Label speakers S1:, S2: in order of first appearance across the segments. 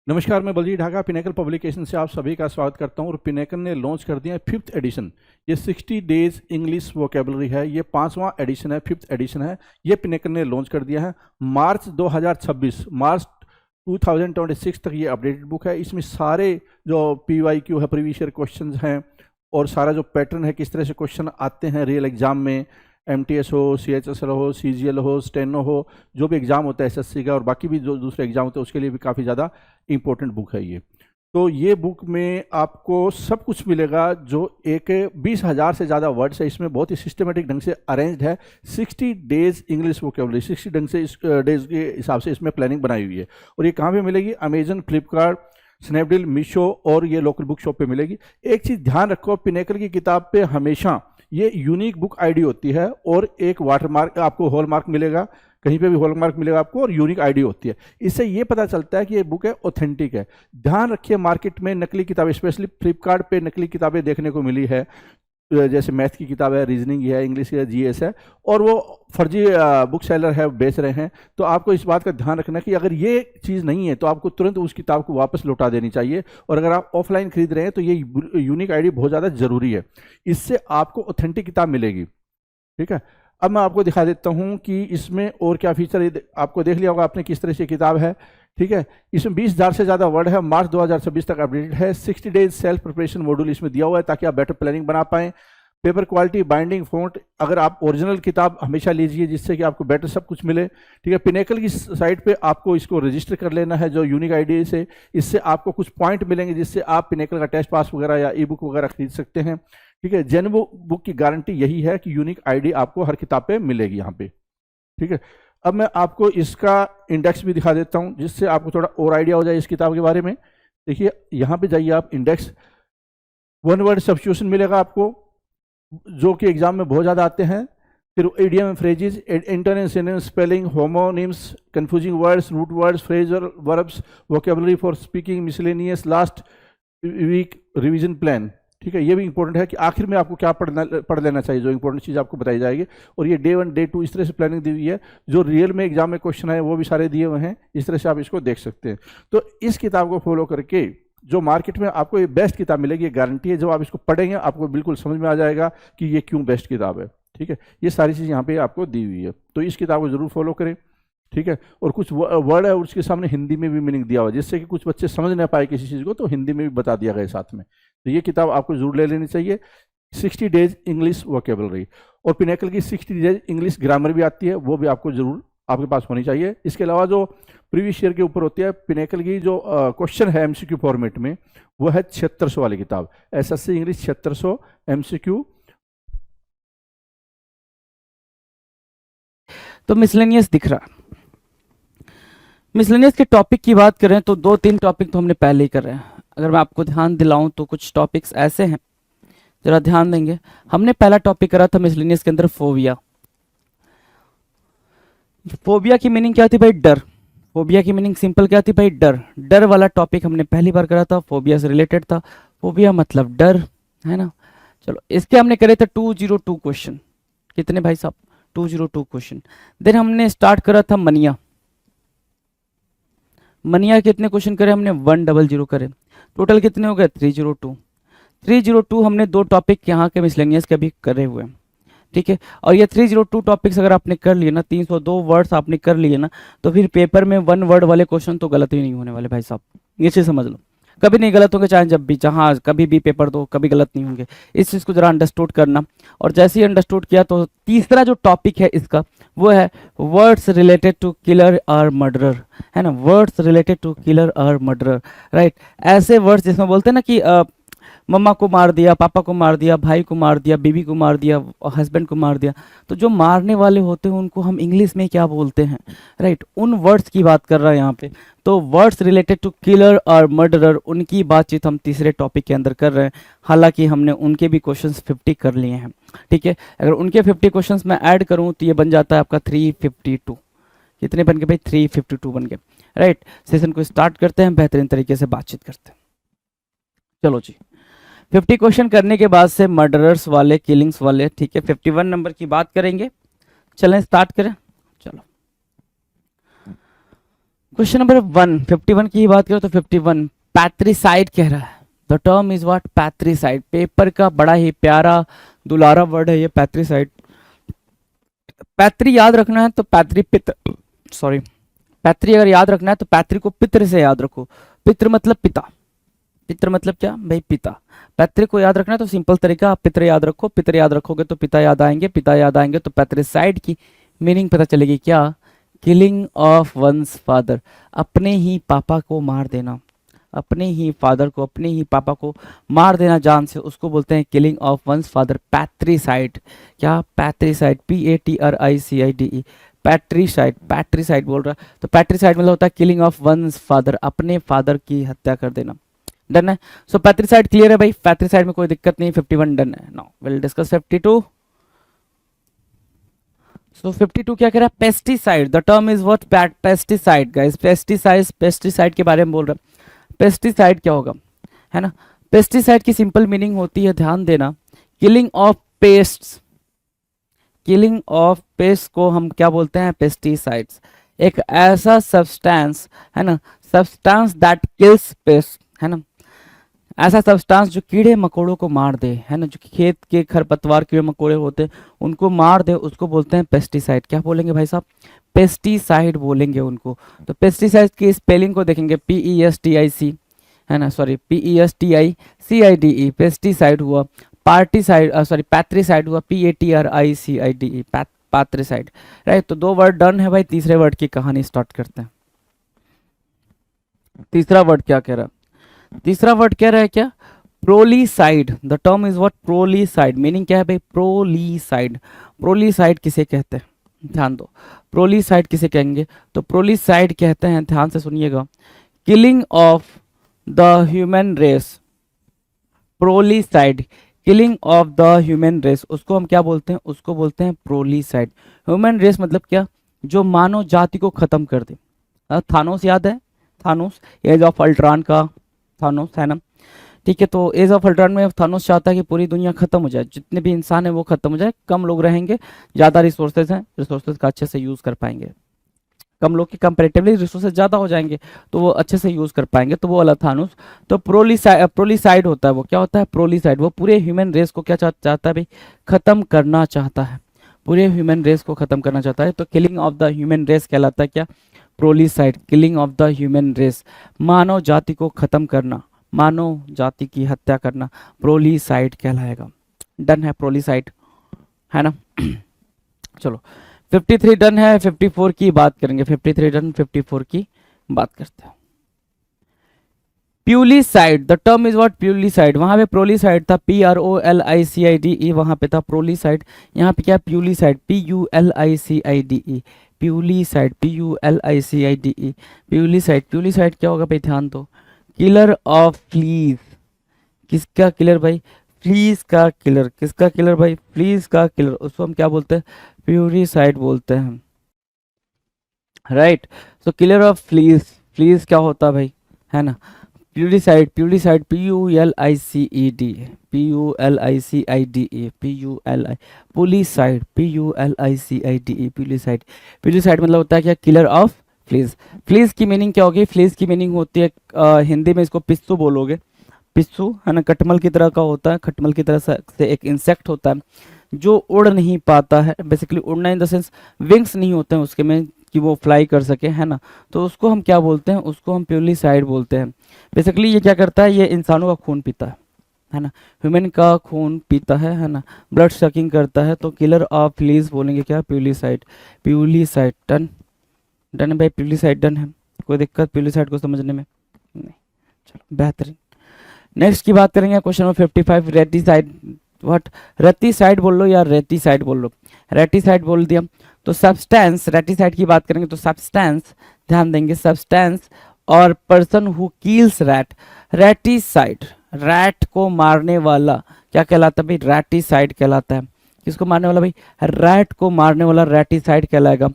S1: नमस्कार, मैं Baljeet Dhaka pinnacle publication से आप सभी का स्वागत करता हूं। और पिनेकल ने लॉन्च कर दिया है 5th एडिशन। ये 60 डेज इंग्लिश वोकेबलरी है। ये 5वां एडिशन है, 5th एडिशन है। ये पिनेकल ने लॉन्च कर दिया है मार्च 2026 तक। ये अपडेटेड बुक है। इसमें सारे जो PYQ है, प्रीवियस ईयर क्वेश्चन हैं, और सारा जो पैटर्न है, किस तरह से क्वेश्चन आते हैं रियल एग्जाम में, MTS हो, CHSL हो, CGL हो, स्टेनो हो, जो भी एग्ज़ाम होता है SSC का और बाकी भी जो दूसरे एग्जाम होते हैं उसके लिए भी काफ़ी ज़्यादा इंपॉर्टेंट बुक है ये। तो ये बुक में आपको सब कुछ मिलेगा। जो एक 20,000 से ज़्यादा वर्ड्स है इसमें, बहुत ही सिस्टमेटिक ढंग से अरेंज्ड है। 60 डेज इंग्लिश वोकेबलरी, 60 ढंग से इस डेज के हिसाब से इसमें प्लानिंग बनाई हुई है। और ये कहाँ पे मिलेगी? अमेजन, फ्लिपकार्ट, स्नैपडील, मीशो और ये लोकल बुक शॉप पे मिलेगी। एक चीज़ ध्यान रखो, पिनेकल की किताब पे हमेशा ये यूनिक बुक आईडी होती है और एक वाटरमार्क, आपको हॉलमार्क मिलेगा, कहीं पे भी हॉलमार्क मिलेगा आपको, और यूनिक आईडी होती है। इससे ये पता चलता है कि ये बुक है ऑथेंटिक है। ध्यान रखिए, मार्केट में नकली किताबें, स्पेशली फ्लिपकार्ट पे नकली किताबें देखने को मिली है, जैसे मैथ की किताब है, रीजनिंग है, इंग्लिश है, GS है, और वो फर्जी बुक सेलर है, बेच रहे हैं। तो आपको इस बात का ध्यान रखना कि अगर ये चीज़ नहीं है तो आपको तुरंत उस किताब को वापस लौटा देनी चाहिए। और अगर आप ऑफलाइन खरीद रहे हैं तो ये यूनिक आईडी बहुत ज़्यादा ज़रूरी है। इससे आपको ऑथेंटिक किताब मिलेगी। ठीक है, अब मैं आपको दिखा देता हूँ कि इसमें और क्या फीचर, आपको देख लिया होगा आपने किस तरह से किताब है। ठीक है, इसमें 20,000 से ज़्यादा वर्ड है। मार्च 2026 तक अपडेटेड है। 60 डेज सेल्फ प्रिपरेशन मॉड्यूल इसमें दिया हुआ है ताकि आप बेटर प्लानिंग बना पाएं। पेपर क्वालिटी, बाइंडिंग, फॉन्ट, अगर आप ओरिजिनल किताब हमेशा लीजिए जिससे कि आपको बेटर सब कुछ मिले। ठीक है, पिनेकल की साइट पे आपको इसको रजिस्टर कर लेना है जो यूनिक आईडी से। इससे आपको कुछ पॉइंट मिलेंगे जिससे आप पिनेकल का टेस्ट पास वगैरह या ई बुक वगैरह खरीद सकते हैं। ठीक है, जेन्युइन बुक की गारंटी यही है कि यूनिक आईडी आपको हर किताब पे मिलेगी यहाँ पे। ठीक है, अब मैं आपको इसका इंडेक्स भी दिखा देता हूँ जिससे आपको थोड़ा और आइडिया हो जाए इस किताब के बारे में। देखिए, यहाँ पे जाइए आप, इंडेक्स, वन वर्ड सब्स्टिट्यूशन मिलेगा आपको जो कि एग्जाम में बहुत ज़्यादा आते हैं। फिर idiom, phrases, internet, synonyms, spelling, homonyms, confusing words, root words, phrasal verbs, vocabulary for speaking, miscellaneous, last week revision plan. ठीक है, ये भी इंपॉर्टेंट है कि आखिर में आपको क्या पढ़ लेना चाहिए, जो इंपॉर्टेंट चीज़ आपको बताई जाएगी। और ये डे 1, डे 2 इस तरह से प्लानिंग दी हुई है। जो रियल में एग्जाम में क्वेश्चन है वो भी सारे दिए हुए हैं। इस तरह से आप इसको देख सकते हैं। तो इस किताब को फॉलो करके जो मार्केट में आपको ये बेस्ट किताब मिलेगी, ये गारंटी है। जब आप इसको पढ़ेंगे आपको बिल्कुल समझ में आ जाएगा कि ये क्यों बेस्ट किताब है। ठीक है, ये सारी चीज़ यहाँ पे आपको दी हुई है, तो इस किताब को जरूर फॉलो करें। ठीक है, और कुछ वर्ड है उसके सामने हिंदी में भी मीनिंग दिया हुआ है जिससे कि कुछ बच्चे समझ ना पाए किसी चीज़ को, तो हिंदी में भी बता दिया गया साथ में। तो ये किताब आपको जरूर ले लेनी चाहिए, 60 डेज इंग्लिश वोकेबलरी। और पिनेकल की 60 डेज इंग्लिश ग्रामर भी आती है, वो भी आपको जरूर आपके पास होनी चाहिए। इसके अलावा जो प्रीवियस ईयर के ऊपर होती है, पिनेकल की जो क्वेश्चन है MCQ फॉर्मेट में, वो है 7600 वाली किताब, SSC इंग्लिश 7600 MCQ।
S2: तो मिसलेनियस दिख रहा। मिसलेनियस के टॉपिक की बात करें तो 2-3 टॉपिक तो हमने पहले ही कर रहे हैं। अगर मैं आपको ध्यान दिलाऊं तो कुछ टॉपिक्स ऐसे हैं, जरा ध्यान देंगे। हमने पहला टॉपिक करा था मिसलेनियस के अंदर, फोबिया। फोबिया की मीनिंग क्या थी भाई? डर। फोबिया की मीनिंग सिंपल क्या थी भाई? डर। डर वाला टॉपिक हमने पहली बार करा था, फोबिया से रिलेटेड था। फोबिया मतलब डर, है ना। चलो, इसके हमने करे थे 202 क्वेश्चन। कितने भाई साहब? 202 क्वेश्चन। देन हमने स्टार्ट करा था मनिया। मनिया कितने क्वेश्चन करे हमने? 100 करे। टोटल कितने हो गए? 302। 302 हमने 2 टॉपिक यहाँ के मिसलेनियस के भी करे हुए हैं। ठीक है, और ये 302 टॉपिक्स अगर आपने कर लिए ना, 302 वर्ड्स आपने कर लिए ना, तो फिर पेपर में 1 वर्ड वाले क्वेश्चन तो गलत ही नहीं होने वाले भाई साहब। ये चीज़ समझ लो, कभी नहीं गलत होंगे, चाहे जब भी, जहाँ कभी भी पेपर दो, कभी गलत नहीं होंगे। इस चीज़ को जरा अंडरस्टूड करना। और जैसे ही अंडरस्टूड किया तो तीसरा जो टॉपिक है इसका वो है वर्ड्स रिलेटेड टू किलर और मर्डरर, है ना। वर्ड्स रिलेटेड टू किलर और मर्डरर, राइट। ऐसे वर्ड्स जिसमें बोलते हैं ना कि मम्मा को मार दिया, पापा को मार दिया, भाई को मार दिया, बीवी को मार दिया, हस्बैंड को मार दिया। तो जो मारने वाले होते हैं उनको हम इंग्लिश में क्या बोलते हैं, राइट। उन वर्ड्स की बात कर रहा है यहाँ पे। तो वर्ड्स रिलेटेड टू किलर और मर्डरर, उनकी बातचीत हम तीसरे टॉपिक के अंदर कर रहे हैं। हालांकि हमने उनके भी क्वेश्चंस 50 कर लिए हैं। ठीक है, अगर उनके 50 क्वेश्चंस मैं ऐड करूँ तो ये बन जाता है आपका 352। कितने बन गए भाई? 352 बन गए, राइट। सेशन को स्टार्ट करते हैं, बेहतरीन तरीके से बातचीत करते हैं। चलो जी, 50 क्वेश्चन करने के बाद से मर्डरर्स वाले, किलिंग्स वाले, ठीक है, 51 नंबर की बात करेंगे। चलें स्टार्ट करें। चलो, क्वेश्चन नंबर 51 की ही बात करो तो 51 पैट्रिसाइड कह रहा है। The term is what? Patricide. Paper का बड़ा ही प्यारा दुलारा वर्ड है ये पैट्रिसाइड। पैतृ याद रखना है तो पैतृ पित्र, सॉरी, पैतृ अगर याद रखना है तो पैतृ को पितृ से याद रखो। पितृ मतलब पिता, पितृ मतलब क्या भाई? पिता। पैतृ को याद रखना है तो सिंपल तरीका, आप पितृ याद रखो, पितृ याद रखोगे तो पिता याद आएंगे, पिता याद आएंगे तो पैट्रिसाइड की मीनिंग पता चलेगी क्या? किलिंग ऑफ वंस फादर, अपने ही पापा को मार देना, अपने ही फादर को, अपने ही पापा को मार देना जान से, उसको बोलते हैं किलिंग ऑफ वंस फादर, पैट्रिसाइड। क्या? पैट्रिसाइड, PATRICIDE, पैट्रिसाइड, पैट्रिसाइड बोल रहा है तो पैट्रिसाइड मतलब होता है किलिंग ऑफ वंस फादर, अपने फादर की हत्या कर देना। डन है। सो पैट्रिसाइड क्लियर है भाई, पैट्रिसाइड में कोई दिक्कत नहीं। 51 डन है। Now will discuss 52। सो 52 क्या कह रहा है? Pesticide. The term is what? Pesticide guys. Pesticide, pesticide के बारे में बोल रहा है। पेस्टिसाइड क्या होगा, है ना? पेस्टिसाइड की सिंपल मीनिंग होती है, ध्यान देना, killing of pests. Killing of paste को हम क्या बोलते हैं? पेस्टिसाइड्स। एक ऐसा सब्सटेंस है ना, सब्सटेंस दैट किल्स पेस्ट, है ना, ऐसा सब्सटेंस जो कीड़े मकोड़ों को मार दे, है ना, जो खेत के खरपतवार कीड़े मकोड़े होते हैं उनको मार दे, उसको बोलते हैं पेस्टिसाइड। क्या बोलेंगे भाई साहब? पेस्टिसाइड बोलेंगे उनको। तो पेस्टिसाइड की स्पेलिंग को देखेंगे, PESTIC, है ना, सॉरी, PESTICIDE, पेस्टिसाइड हुआ। पार्टिसाइड, सॉरी, पैट्रिसाइड हुआ, PATRICIDE, पैट्रिसाइड। राइट, तो दो वर्ड डन है भाई। तीसरे वर्ड की कहानी स्टार्ट करते हैं। तीसरा वर्ड क्या कह रहा है? तीसरा वर्ड कह रहा है क्या? Prolicide. The term is what? Prolicide. Meaning क्या है भाई? प्रोलीसाइड। प्रोलीसाइड किसे कहते हैं? ध्यान दो, प्रोलीसाइड किसे कहेंगे? तो प्रोलीसाइड कहते हैं, ध्यान से सुनिएगा, killing of the human race. Prolicide, killing of the human race, उसको हम क्या बोलते हैं? उसको बोलते हैं प्रोलीसाइड। ह्यूमन रेस मतलब क्या? जो मानव जाति को खत्म कर दे। थानोस याद है? थानोस, एज ऑफ अल्ट्रॉन का थानोस, है ना? ठीक है, तो एज ऑफ अल्ट्रॉन में थानोस चाहता है कि पूरी दुनिया खत्म हो जाए, जितने भी इंसान है वो खत्म हो जाए, कम लोग रहेंगे, ज़्यादा रिसोर्सेज हैं, रिसोर्सेज का अच्छे से यूज़ कर पाएंगे, कम लोग के कंपेरेटिवली रिसोर्सेज ज़्यादा हो जाएंगे तो वो अच्छे से यूज़ कर पाएंगे, तो वो वाला थानोस। तो प्रोलीसाइड होता है, वो क्या होता है? प्रोलीसाइड। वो पूरे ह्यूमन रेस को क्या चाहता है भाई? खत्म करना चाहता है, पूरे ह्यूमन रेस को खत्म करना चाहता है। तो killing of the human race कहलाता है क्या? Prolicide, killing of the human race, मानव जाति को खत्म करना, मानव जाति की हत्या करना, प्रोलीसाइड कहलाएगा। डन है प्रोलीसाइड, है ना? चलो 53 डन है। 54 की बात करेंगे। 53 डन, 54 की बात करते हैं। Puericide. The term is what? Puericide. वहां पे प्रोलीसाइड था, PROLICIDE, वहां पे था प्रोलीसाइड। यहाँ पे क्या? प्यूलिसाइड, PULICIDE, प्यूलिसाइड, PULICIDE, प्यूलिसाइड। प्यूलिसाइड क्या होगा भाई? ध्यान दो, किलर ऑफ फ्लीज। किसका किलर भाई? फ्लीज का किलर। किसका किलर भाई? फ्लीज का किलर। उसको हम क्या बोलते हैं? प्यूरिसाइड बोलते हैं। Right, so killer of fleas. Fleas क्या होता है भाई? है ना? प्यूरिसाइड, प्यूरिसाइड, PULICED, PULICIDE, पुलिसाइड, PULICIDE, पुलिसाइड। पुलिसाइड मतलब होता है क्या? Killer of fleas. फ्लीज की मीनिंग क्या होगी? फ्लीज की मीनिंग होती है, हिंदी में इसको पिस्सू बोलोगे। पिस्सू, है ना, खटमल की तरह का होता है, खटमल की तरह से एक इंसेक्ट होता है जो उड़ नहीं पाता है। बेसिकली उड़ना इन द सेंस विंग्स नहीं होते हैं उसके में कि वो फ्लाई कर सके, है ना? तो उसको हम क्या बोलते हैं? उसको हम प्यूलिसाइड बोलते हैं। बेसिकली ये क्या करता है? ये इंसानों का खून पीता है ना, ह्यूमन का खून पीता है ना, ब्लड सकिंग करता है। तो किलर ऑफ फ्लीज बोलेंगे क्या? प्यूलिसाइड। प्यूलिसाइड डन। डन है भाई, प्यूलिसाइड डन है। कोई दिक्कत प्यूलिसाइड को समझने में? नहीं। चलो बेहतरीन। नेक्स्ट की बात करेंगे, क्वेश्चन नंबर 55, रेटिसाइड। व्हाट? रेटिसाइड बोल लो या रेटिसाइड बोल लो। रेटिसाइड बोल दिया तो सब्सटेंस, रेटिसाइड की बात करेंगे तो सब्सटेंस, ध्यान देंगे, सब्सटेंस और person who kills rat. Raticide, rat को मारने वाला क्या कहलाता है भाई? रेटिसाइड कहलाता है। किसको मारने वाला भाई? रैट को मारने वाला रेटिसाइड कहलाएगा।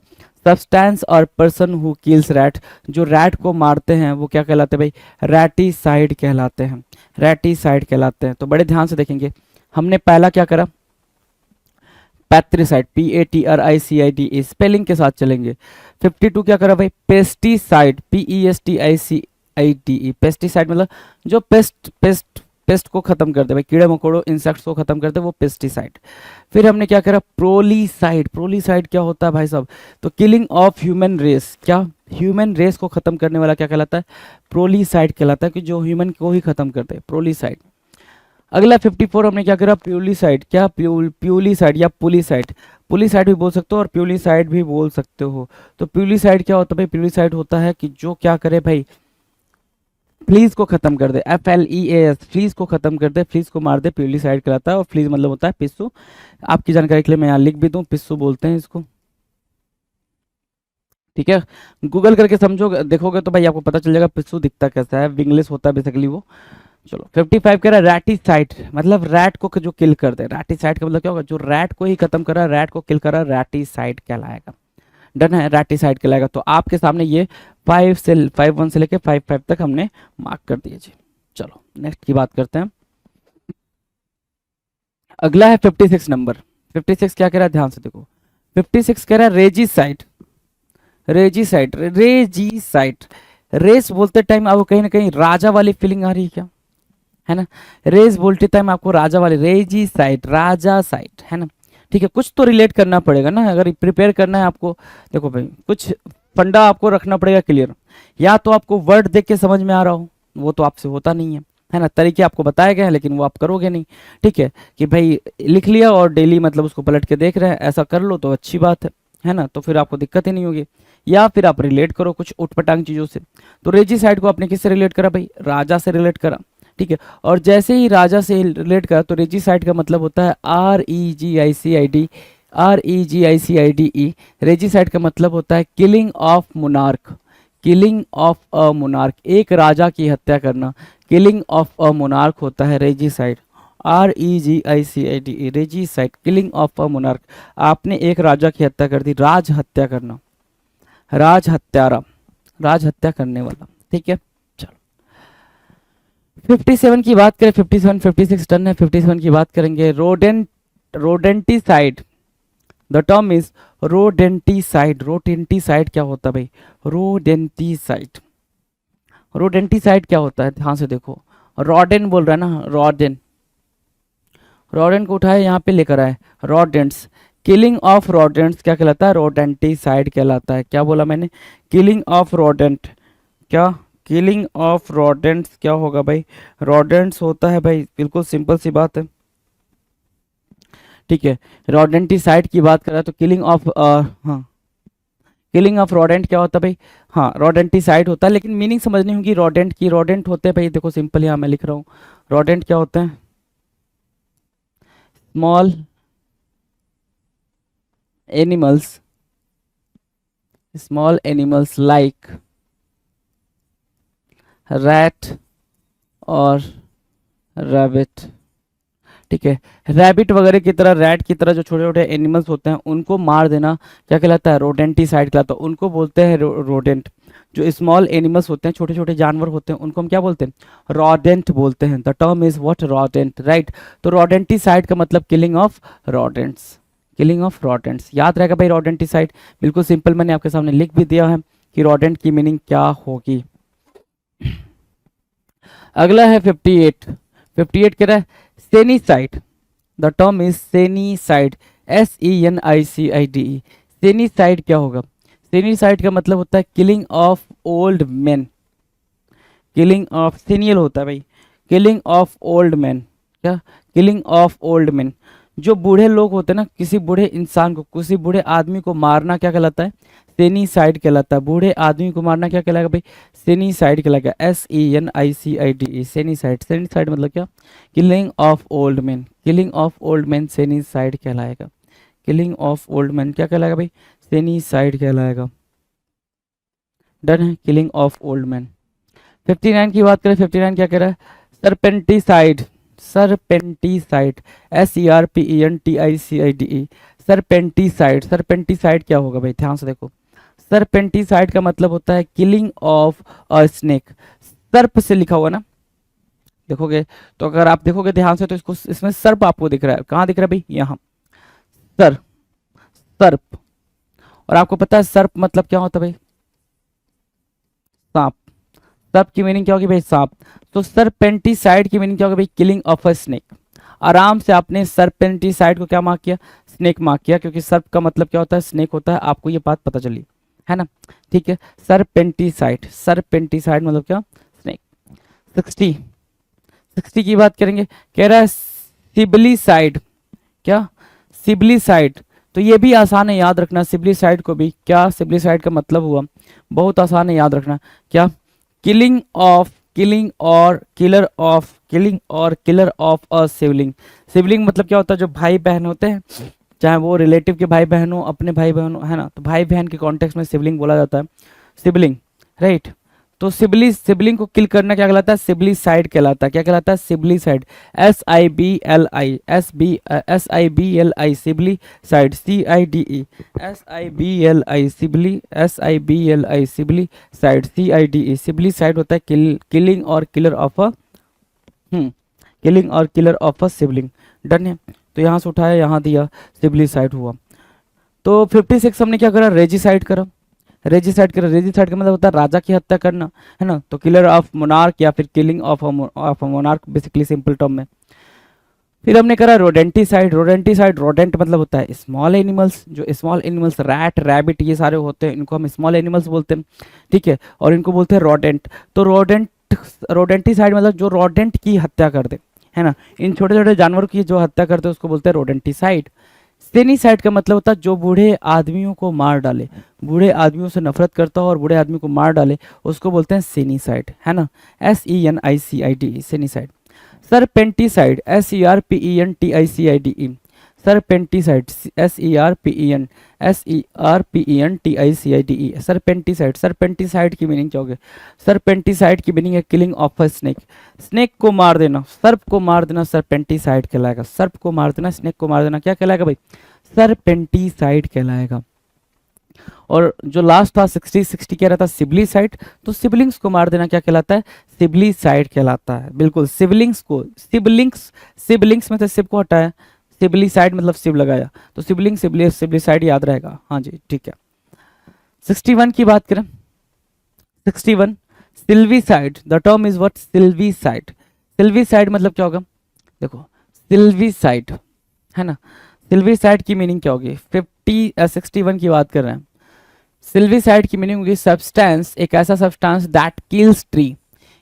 S2: सब्सटेंस और पर्सन हु किल्स रैट, जो रैट को मारते हैं वो क्या कहलाते हैं भाई? रेटिसाइड कहलाते हैं, रेटिसाइड कहलाते हैं। तो बड़े ध्यान से देखेंगे, हमने पहला क्या करा? पैट्रिसाइड, PATRICIDE, स्पेलिंग के साथ चलेंगे। 52 क्या करा भाई, पेस्टिसाइड, PESTICIDE, पेस्टिसाइड मतलब जो पेस्ट को खत्म कर दे भाई, कीड़े मकोड़ों इंसेक्ट्स को खत्म कर दे, वो पेस्टिसाइड। फिर हमने क्या करा, प्रोलीसाइड, प्रोलीसाइड क्या होता है भाई साहब, तो किलिंग ऑफ ह्यूमन रेस, क्या ह्यूमन रेस को खत्म करने वाला क्या कहलाता है, प्रोलीसाइड कहलाता है, कि जो ह्यूमन को ही खत्म कर दे, प्रोलीसाइड। अगला 54 हमने क्या करा, प्यूलिसाइड, क्या प्यूलिसाइड या पुलिसाइड, पुलिसाइड भी बोल सकते हो और प्यूलिसाइड भी बोल सकते हो। तो प्यूलिसाइड क्या होता है भाई, प्यूलिसाइड होता है कि जो क्या करे भाई, फ्लीज को खत्म कर दे, FLEAS, फ्लीज को खत्म कर दे, फ्लीज को मार दे, प्यूलिसाइड कहलाता है। और फ्लीज मतलब होता है पिस्सू, आपकी जानकारी के लिए मैं यहाँ लिख भी दूं, पिस्सू बोलते हैं इसको, ठीक है। गूगल करके समझोगे देखोगे तो भाई आपको पता चल जाएगा पिस्सू दिखता कैसा है, विंगलेस होता है बेसिकली वो। चलो 55 कह रहा है रैटिसाइड, मतलब रैट को जो किल कर दे, रैटिसाइड का मतलब क्या होगा, जो रैट को ही खत्म कर रहा है, रैट को किल कर रहा है, रैटिसाइड कहलाएगा। डन है, रैटिसाइड कहलाएगा। तो आपके सामने ये 51 से लेके 55 तक हमने मार्क कर दिए जी। चलो नेक्स्ट की बात करते हैं। अगला है 56 नंबर। 56 क्या कह रहा है, ध्यान से देखो। 56 कह रहा है रेजिसाइड, रेजिसाइड, रेजिसाइड। रेस बोलते टाइम आपको कहीं ना कहीं राजा वाली फीलिंग आ रही है क्या, है ना, रेस बोलते टाइम आपको राजा वाली, रेजिसाइड, राजा साइड, है ना, ठीक है। कुछ तो रिलेट करना पड़ेगा ना, अगर प्रिपेयर करना है आपको, देखो भाई कुछ फंडा आपको रखना पड़ेगा क्लियर। या तो आपको वर्ड देख के समझ में आ रहा हो, वो तो आपसे होता नहीं है ना, तरीके आपको बताए गए हैं लेकिन वो आप करोगे नहीं, ठीक है, कि भाई लिख लिया और डेली मतलब उसको पलट के देख रहे हैं, ऐसा कर लो तो अच्छी बात है ना, तो फिर आपको दिक्कत ही नहीं होगी। या फिर आप रिलेट करो कुछ उटपटांग चीज़ों से। तो रेजिसाइड को आपने किससे रिलेट करा भाई, राजा से रिलेट करा, ठीक है। और जैसे ही राजा से रिलेट करा तो रेजिसाइड का मतलब होता है REGICID, REGICIDE। रेजिसाइड का मतलब होता है killing of monarch, killing of a monarch, एक राजा की हत्या करना, किलिंग ऑफ अ मोनार्क होता है regicide, REGICIDE, regicide, killing of a monarch. आपने एक राजा की हत्या कर दी, राज हत्या करना, राज हत्यारा, राज हत्या करने वाला, ठीक है। 57 की बात करें, 57 56 टन है, 57 की बात करेंगे। Rodenticide, the term is rodenticide. Rodenticide क्या होता है भाई, रोडेंटिसाइड, रोडेंटिसाइड क्या होता है, ध्यान से देखो। रॉडेन बोल रहा है ना, रॉडेन, रॉडेन को उठाए यहाँ पे लेकर आए, रॉडेंट्स, किलिंग ऑफ रॉडेंट्स क्या कहलाता है, रोडेंटिसाइड कहलाता है। क्या बोला मैंने, किलिंग ऑफ रॉडेंट, क्या किलिंग ऑफ रॉडेंट्स क्या होगा भाई, रॉडेंट्स होता है भाई, बिल्कुल सिंपल सी बात है, ठीक है। रॉडेंटिसाइड की बात कर रहा है तो किलिंग ऑफ, हाँ, किलिंग ऑफ रॉडेंट क्या होता है भाई, हाँ रॉडेंटिसाइड होता है, लेकिन मीनिंग समझनी होगी रॉडेंट की। रॉडेंट होते हैं भाई, देखो सिंपल यहाँ मैं लिख रहा हूँ, रॉडेंट क्या होते हैं, small animals, small animals like rat और रैबिट, ठीक है। रैबिट वगैरह की तरह, रैट की तरह जो छोटे छोटे एनिमल्स होते हैं उनको मार देना क्या कहलाता है, रोडेंटिसाइड कहलाता है। उनको बोलते हैं रोडेंट। जो स्मॉल एनिमल्स होते हैं, छोटे छोटे जानवर होते हैं, उनको हम क्या बोलते हैं, रॉडेंट बोलते हैं। The term is what, rodent, right. तो रॉडेंटिसाइड का मतलब किलिंग ऑफ रॉडेंट्स, किलिंग ऑफ रॉडेंट्स। याद रहेगा भाई रॉडेंटिसाइड, बिल्कुल सिंपल, मैंने आपके सामने लिख भी दिया है कि रॉडेंट की मीनिंग क्या होगी। अगला है 58। 58 कह रहा है senicide, the term is senicide, SENICIDE। Senicide क्या होगा, सेनीसाइड का मतलब होता है killing of old man, killing of, senile होता है भाई, किलिंग ऑफ ओल्ड मैन, क्या, किलिंग ऑफ ओल्ड मैन। जो बूढ़े लोग होते हैं ना, किसी बूढ़े इंसान को, किसी बूढ़े आदमी को मारना क्या कहलाता है, सेनीसाइड कहलाता है। बूढ़े आदमी को मारना क्या कहलाएगा भाई, सेनीसाइड कहलाएगा, SENICIDE, सेनीसाइड। सेनीसाइड मतलब क्या, killing of old man, killing of old man senicide कहलाएगा। किलिंग ऑफ ओल्ड मैन क्या कहलाएगा भाई, सेनीसाइड कहलाएगा। डन है, किलिंग ऑफ ओल्ड मैन। 59 की बात करें, 59 क्या कह रहा है, सरपेंटिसाइड, सरपेंटिसाइड, SERPENTICIDE, सरपेंटिसाइड। सरपेंटिसाइड क्या होगा भाई, ध्यान से देखो। सरपेंटिसाइड का मतलब होता है किलिंग ऑफ अ स्नेक। सर्प से लिखा हुआ ना, देखोगे तो, अगर आप देखोगे ध्यान से तो इसको, इसमें सर्प आपको दिख रहा है, कहाँ दिख रहा है भाई, यहाँ, सर, सर्प। और आपको पता है सर्प मतलब क्या होता है भाई? सांप। सर्प की मीनिंग क्या होगी भाई? सांप। तो सर्पेंटिसाइड की मीनिंग क्या होगी भाई? Killing of a snake. आराम से आपने सर्पेंटिसाइड को क्या मार्क किया? स्नेक मार्क किया, क्योंकि सर्प का मतलब क्या होता है? स्नेक होता है। आपको ये बात पता चली है ना? ठीक है, सर्पेंटिसाइड, सर्पेंटिसाइड मतलब क्या? स्नेक। 60 60 की बात करेंगे। कह रहा है सिबलीसाइड। क्या? सिबलीसाइड। तो ये भी आसान है याद रखना, सिबलीसाइड को भी। क्या सिबलीसाइड का मतलब हुआ? बहुत आसान है याद रखना। क्या? किलिंग ऑफ, किलिंग और किलर ऑफ, किलिंग और killer of a sibling. Sibling मतलब क्या होता है? जो भाई बहन होते हैं, चाहे वो रिलेटिव के भाई बहन हो, अपने भाई बहन हो, है ना? तो भाई बहन के कॉन्टेक्स्ट में सिबलिंग बोला जाता है, सिबलिंग, राइट। तो सिबलिंग को किल करना क्या कहलाता है? सिबलीसाइड कहलाता है। क्या कहलाता है? सिबलीसाइड। SIBLI, SIBLI, सिबलीसाइड, CIDE, SIBLI, SIBLI, सिबलीसाइड, CIDE। सिबलीसाइड होता है किलिंग और किलर ऑफ अ, किलिंग और killer of a sibling. Done है। तो यहाँ से उठाया, यहाँ दिया, सिबलीसाइड हुआ। तो 56 हमने क्या करा? रेजिसाइड करा। रेजिसाइड करा, रेजिसाइड का मतलब होता है राजा की हत्या करना, है ना? तो किलर ऑफ मोनार्क या फिर killing of monarch, basically simple term में। फिर हमने करा रोडेंटिसाइड। रोडेंटिसाइड, रोडेंट मतलब होता है स्मॉल एनिमल्स। जो स्मॉल एनिमल्स, रैट, रैबिट, ये सारे होते हैं, इनको हम स्मॉल एनिमल्स बोलते हैं, ठीक है? और इनको बोलते हैं रोडेंट। तो रोडेंटिसाइड मतलब जो रोडेंट की हत्या कर दे, है ना? इन छोटे छोटे जानवरों की जो हत्या करते हैं उसको बोलते हैं रोडेंटिसाइड। सेनीसाइड का मतलब होता है जो बूढ़े आदमियों को मार डाले, बूढ़े आदमियों से नफरत करता हो और बूढ़े आदमी को मार डाले, उसको बोलते हैं सेनीसाइड, है ना? SENICID, सेनीसाइड। सरपेंटिसाइड, SERPENTICIDE, सरपेंटिसाइड, SERPENTICIDE, सरपेंटिसाइड। सरपेंटिसाइड की मीनिंग क्या होगी? सरपेंटिसाइड की मीनिंग है killing of a snake. Snake को मार देना, सर्प को मार देना, सरपेंटिसाइड कहलाएगा। सर्प को मार देना, स्नेक को मार देना, क्या कहलाएगा भाई? सरपेंटिसाइड कहलाएगा। और जो लास्ट था 60 कह रहा था सिबलीसाइड। तो सिबलिंग्स को मार देना क्या कहलाता है? सिबलीसाइड कहलाता है। बिल्कुल, सिबलिंग्स को, सिबलिंग्स में से सिब को हटाया, सिबलीसाइड मतलब सिब लगाया, तो सिबलीसाइड याद रहेगा। हाँ जी, ठीक है। 61 की बात करें। 61 सिल्वीसाइड, the term is what? Silvicide. सिल्वीसाइड मतलब क्या होगा? देखो, सिल्वीसाइड, है ना? सिल्वीसाइड की मीनिंग क्या होगी? 61 की बात कर रहे हैं। सिल्वीसाइड की मीनिंग होगी सब्सटेंस, एक ऐसा सब्सटेंस दैट किल्स ट्री,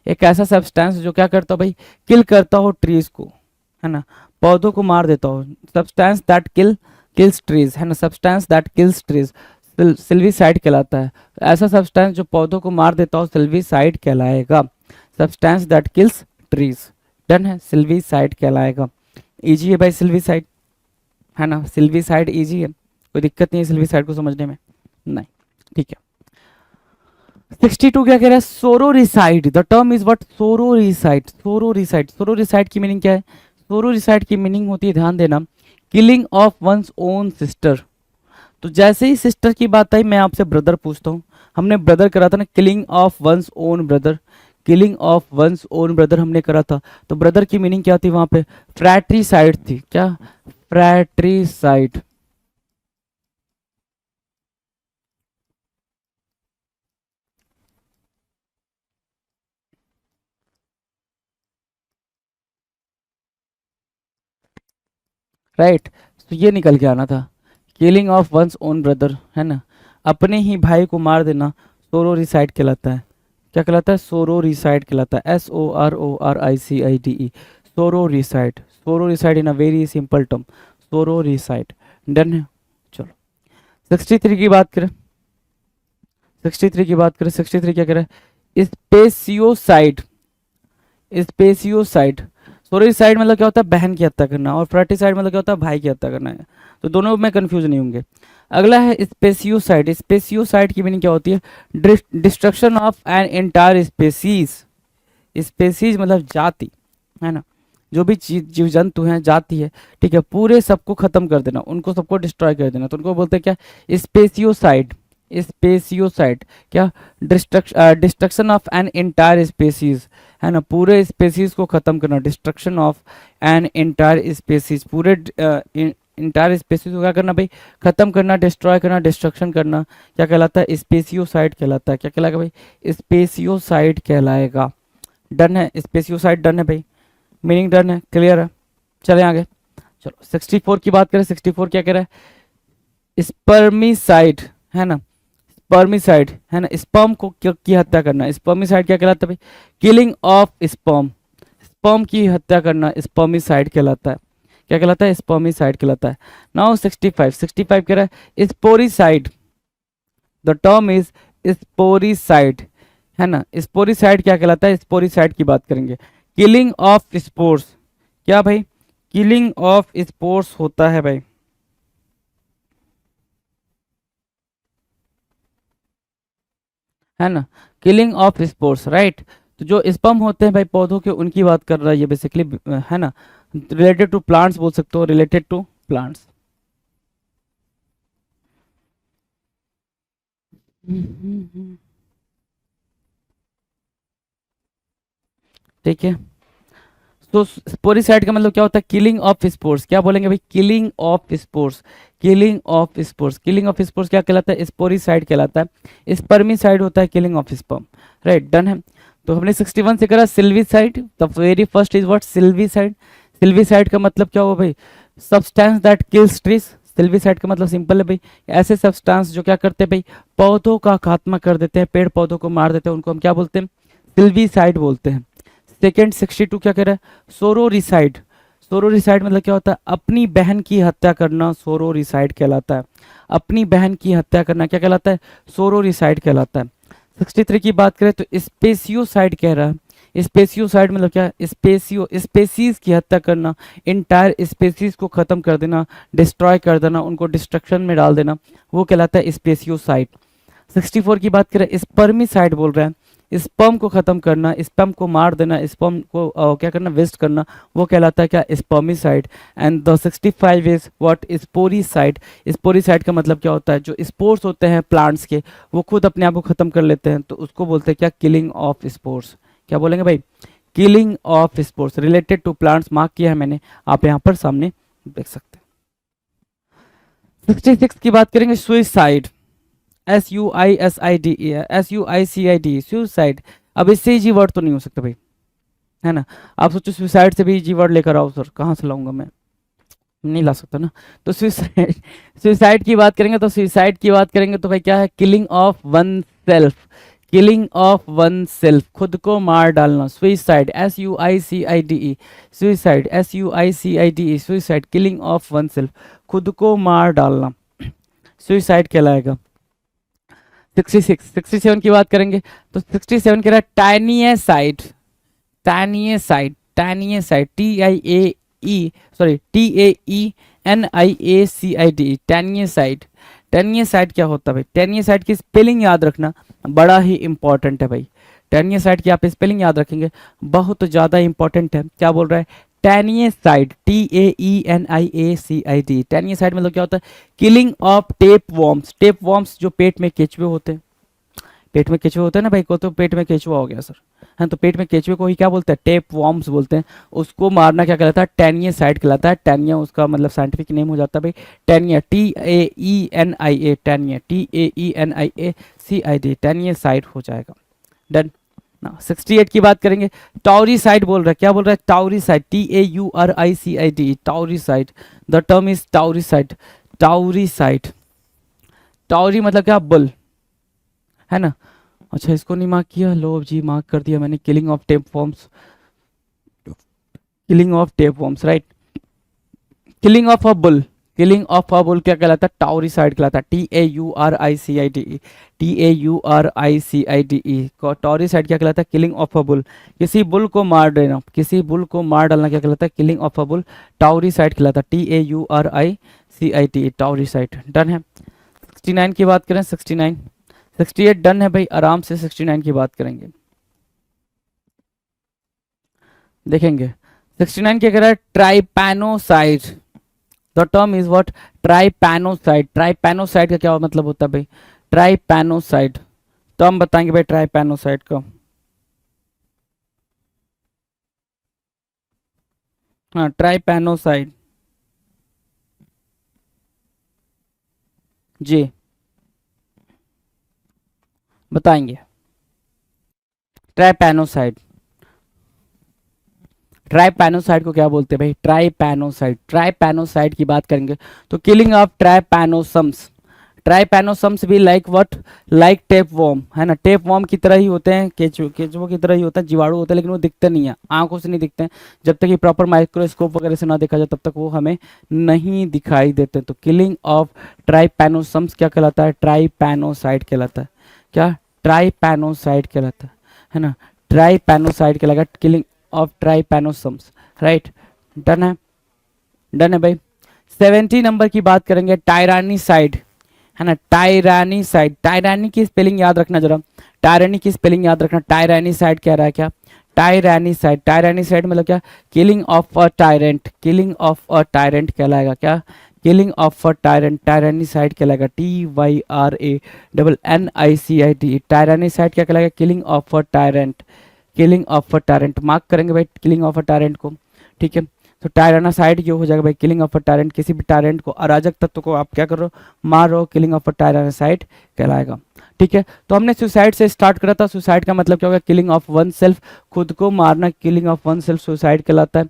S2: एक ऐसा सब्सटेंस जो क्या करता हो भाई? किल करता हो ट्रीज को, है ना? पौधों को मार देता हो। सब्सटेंस दैट किल्स ट्रीज, है ना? सब्सटेंस दैट किल्स ट्रीज सिल्वीसाइड कहलाता है। ऐसा सब्सटेंस जो पौधों को मार देता हो सिल्वीसाइड कहलाएगा। Substance that kills trees, done है, सिल्वीसाइड कहलाएगा। इजी है भाई सिल्वीसाइड, है ना? सिल्वीसाइड इजी है, कोई दिक्कत नहीं है सिल्वीसाइड को समझने में, नहीं, ठीक है। 62 क्या कह रहा है? सोरोरिसाइड, द टर्म इज व्हाट? सोरोरिसाइड। सोरोरिसाइड, सोरोरिसाइड की मीनिंग क्या है? सोरोरिसाइड की मीनिंग होती है, ध्यान देना, killing of one's own sister. तो जैसे ही सिस्टर की बात आई, मैं आपसे ब्रदर पूछता हूँ। हमने ब्रदर करा था ना, killing of one's own brother, killing of one's own brother हमने करा था। तो ब्रदर की मीनिंग क्या थी वहां पे? फ्रैट्रिसाइड थी। क्या? फ्रैट्रिसाइड। राइट, तो ये निकल के आना था, killing of one's own brother, है ना? अपने ही भाई को मार देना सोरोरिसाइड कहलाता है। क्या कहलाता है? सोरोरिसाइड कहलाता है। SORORICIDE, sororicide. Sororicide in a very simple term, sororicide, done है। चलो 63 की बात करें। 63 की बात करें। 63 क्या कह रहा है? स्पेसियोसाइड। स्पेसियोसाइड, सोरोसाइड मतलब क्या होता है? बहन की हत्या करना, और फ्रैटिसाइड मतलब क्या होता है? भाई की हत्या करना है। तो दोनों में कंफ्यूज नहीं होंगे। अगला है स्पेसियोसाइड। स्पेसियोसाइड की मीनिंग क्या होती है? Destruction of an entire species. Species मतलब जाति, है ना? जो भी जीव जंतु हैं, जाति है, ठीक है, पूरे सबको खत्म कर देना, उनको सबको डिस्ट्रॉय कर देना, तो उनको बोलते हैं क्या? स्पेसियोसाइड। स्पेसियोसाइड क्या? Destruction of an entire species, है ना? पूरे स्पेसीज को खत्म करना, destruction of an entire species, पूरे इंटायर स्पेसीज को क्या करना भाई, खत्म करना, डिस्ट्रॉय करना, डिस्ट्रक्शन करना, क्या कहलाता है, स्पेसियोसाइड कहलाता है। क्या कहलाएगा भाई, स्पेसियोसाइड कहलाएगा। डन है, स्पेसियोसाइड डन है भाई, मीनिंग डन है, क्लियर है। चले आगे, चलो 64 की बात करें। 64 क्या कह रहा है, स्पर्मिसाइड है ना, स्पर्मिसाइड है ना, स्पर्म को की हत्या करना। स्पर्मिसाइड क्या कहलाता है भाई, किलिंग ऑफ स्पर्म, स्पर्म की हत्या करना स्पर्मिसाइड कहलाता है। क्या कहलाता है, स्पर्मिसाइड कहलाता है। नाउ 65, 65 कह रहा है स्पोरिसाइड, द टर्म इज स्पोरिसाइड है ना। स्पोरिसाइड क्या कहलाता है, स्पोरिसाइड की बात करेंगे। किलिंग ऑफ स्पोर्स, क्या भाई, किलिंग ऑफ स्पोर्स होता है भाई, है ना, किलिंग ऑफ स्पोर्स, राइट। तो जो स्पर्म होते हैं भाई पौधों के, उनकी बात कर रहा है ये बेसिकली, है ना, रिलेटेड टू प्लांट्स बोल सकते हो, रिलेटेड टू प्लांट्स। ठीक है, तो स्पोरिसाइड का मतलब क्या होता है, किलिंग ऑफ स्पोर्स। क्या बोलेंगे भाई, killing of spores, killing of spores, killing of spores क्या कहलाता है, स्पोरिसाइड कहलाता है। स्पर्मिसाइड होता है killing of sperm, right, done है। तो हमने 61 से करा silvicide, the very first is what, silvicide. Silvicide का मतलब क्या हुआ भाई, substance that kills trees. Silvicide का मतलब सिंपल है भाई, ऐसे सब्सटेंस जो क्या करते हैं भाई, पौधों का खात्मा कर देते हैं, पेड़ पौधों को मार देते हैं, उनको हम क्या बोलते हैं, सिल्वीसाइड बोलते हैं। सेकेंड 62 क्या कह रहा है, सोरोरिसाइड। सोरोरिसाइड मतलब क्या होता है, अपनी बहन की हत्या करना, सोरोरिसाइड कहलाता है। अपनी बहन की हत्या करना क्या कहलाता है, सोरोरिसाइड कहलाता है। 63 की बात करें तो स्पेसियोसाइड कह रहा है। स्पेसियोसाइड मतलब क्या, स्पेसियो, स्पेसीज की हत्या करना, इंटायर स्पेसीज को खत्म कर देना, डिस्ट्रॉय कर देना, उनको डिस्ट्रक्शन में डाल देना, वो कहलाता है स्पेसियोसाइड। 64 की बात करें, स्पर्मिसाइड बोल रहा है, स्पर्म को खत्म करना, स्पर्म को मार देना, स्पर्म को क्या करना, वेस्ट करना, वो कहलाता है क्या, spermicide. And the 65 is what, sporicide. Sporicide का मतलब क्या होता है, जो स्पोर्स होते हैं प्लांट्स के, वो खुद अपने आप को खत्म कर लेते हैं, तो उसको बोलते हैं क्या, किलिंग ऑफ स्पोर्स। क्या बोलेंगे भाई, killing of spores, related to plants, mark किया है मैंने, आप यहाँ पर सामने देख सकते हैं। 66 की बात करेंगे, सुइसाइड, SUISIDE, SUICID, सुसाइड। अब इससे ही जी वर्ड तो नहीं हो सकता भाई, है ना। आप सोचो सुसाइड से भी जी वर्ड लेकर आओ सर, कहाँ से लाऊंगा मैं, नहीं ला सकता ना। तो सुसाइड, सुसाइड की बात करेंगे, तो सुसाइड की बात करेंगे तो भाई क्या है, killing of one self, killing of one self, खुद को मार डालना, suicide, SUICIDE, suicide, SUICIDE, suicide, killing of one self, खुद को मार डालना, सुसाइड कहलाएगा। 66, 67 की बात करेंगे तो 67 कह रहा है टैनियसाइड, टैनियसाइड, टैनियसाइड, TAENIACID, टैनियसाइड। टैनियसाइड क्या होता है भाई, टैनियसाइड की स्पेलिंग याद रखना, बड़ा ही इंपॉर्टेंट है भाई। टैनियसाइड की आप स्पेलिंग याद रखेंगे, बहुत ज़्यादा इंपॉर्टेंट है। क्या बोल रहा है, टैनियसाइड, TAENIACID। टैनियसाइड मतलब क्या होता है, killing of tape worms. Tape worms जो पेट में केचुए होते हैं, पेट में केचुए होते हैं ना भाई, को तो पेट में केचुआ हो गया सर, है तो पेट में केचुए को ही क्या बोलते हैं, टेप वॉर्म्स बोलते हैं। उसको मारना क्या कहलाता है, टैनियसाइड कहलाता है। टैनिया उसका मतलब साइंटिफिक नेम हो जाता है भाई, टैनिया, TAENIA, टैनिया, TAENIACID, टैनियसाइड हो जाएगा। डन ना। 68 की बात करेंगे, टाउरीसाइड बोल रहा है। क्या बोल रहा है, टाउरीसाइड, TAURICID, टाउरीसाइड, द टर्म इज टाउरीसाइड। टाउरीसाइड, टाउरी मतलब क्या, बुल, है ना। अच्छा इसको नहीं मार्क किया, लो जी मार्क कर दिया मैंने, killing of tape forms, killing of tape forms, right. Killing of a bull, killing of a bull क्या कहलाता है, टाउरीसाइड कहलाता है। TAURICIDE, TAURICIDE, टाउरीसाइड क्या कहलाता है, किलिंग ऑफ अ बुल, किसी बुल को मार देना, किसी बुल को मार डालना क्या कहलाता है, किलिंग ऑफ अ बुल, टाउरीसाइड कहलाता है। TAURICIDE, टाउरीसाइड। डन है। 69 की बात करें, 69, 68 डन है भाई, आराम से 69 की बात करेंगे, देखेंगे। 69 क्या कह रहा है, ट्राइपैनोसाइड, द टर्म इज व्हाट, ट्राइपैनोसाइड। ट्राइपैनोसाइड का क्या मतलब होता है भाई, ट्राइपैनोसाइड, टर्म बताएंगे भाई ट्राइपैनोसाइड का। हाँ ट्राइपैनोसाइड, जी बताएंगे। ट्राइपैनोसाइड, ट्राइपैनोसाइड को क्या बोलते हैं भाई? ट्राइपैनोसाइड, ट्राइपैनोसाइड की बात करेंगे तो किलिंग ऑफ ट्राइपैनोसम्स, ट्राइपैनोसम्स भी like what, like tape warm, है ना, टेप वॉर्म की तरह ही होते हैं, केचुओं की तरह ही होता है, जीवाणु होता है, लेकिन वो दिखते नहीं है, आंखों से नहीं दिखते हैं, जब तक ये प्रॉपर माइक्रोस्कोप वगैरह से ना देखा जाए तब तक वो हमें नहीं दिखाई देते। तो किलिंग ऑफ ट्राइपैनोसम्स क्या कहलाता है? ट्राइपैनोसाइड कहलाता है। क्या? ट्राइपैनोसाइड कहलाता है ना, ट्राइपैनोसाइड कहलाएगा, किलिंग ऑफ ट्राइपैनोसम्स, राइट। डन है, डन है भाई। 70 नंबर की बात करेंगे, टायरानीसाइड, है ना, टायरानीसाइड, टायरानी की स्पेलिंग याद रखना जरा, टायरानी की स्पेलिंग याद रखना। टायरानीसाइड कह रहा है क्या? टायरानीसाइड, टायरानीसाइड मतलब क्या? Killing of a tyrant, killing of a tyrant कहलाएगा। क्या? किलिंग ऑफ अ टायरेंट, टायरानीसाइड कहलाएगा। TYRANNICID, टायरानीसाइड क्या कहलाएगा? Killing of a tyrant, killing of a tyrant. Mark करेंगे भाई किलिंग ऑफ अ टायरेंट को, ठीक है। तो टायरानासाइड ये हो जाएगा भाई, किलिंग ऑफ अ टायरेंट, किसी भी टायरेंट को, अराजक तत्व को आप क्या कर रहे हो? मार रहे हो, किलिंग ऑफ अ टायरानासाइड कहलाएगा, ठीक है। तो हमने सुसाइड से स्टार्ट करा था, सुसाइड का मतलब क्या होगा? किलिंग ऑफ वन सेल्फ, खुद को मारना, killing of one self suicide कहलाता है।